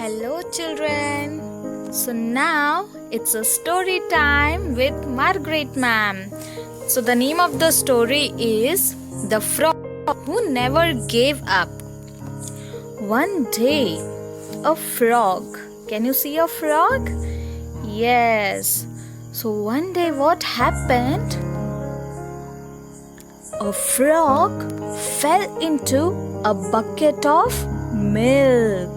Hello, children. So now it's a story time with Margaret ma'am. So the name of the story is The Frog Who Never Gave Up. One day, a frog. Can you see a frog? Yes. So one day, what happened? A frog fell into a bucket of milk.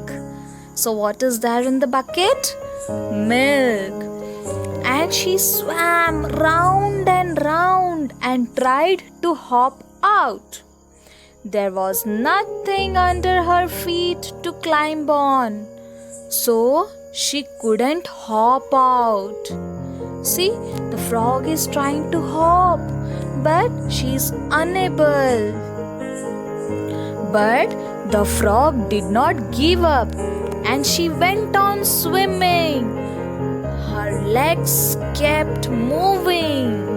So what is there in the bucket? Milk. And she swam round and tried to hop out. There was nothing under her feet to climb on. So she couldn't hop out. See, the frog is trying to hop, but she's unable. But the frog did not give up, and she went on swimming. Her legs kept moving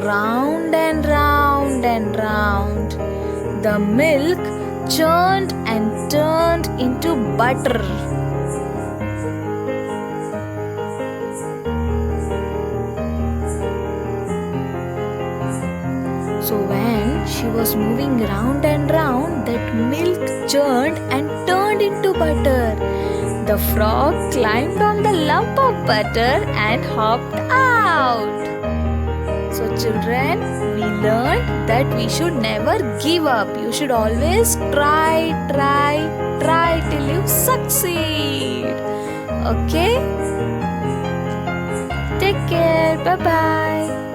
round and round and round. The milk churned and turned into butter. So when she was moving round and round, that milk churned and turned into butter. The frog climbed on the lump of butter and hopped out. So children, we learned that we should never give up. You should always try till you succeed. Okay? Take care. Bye-bye.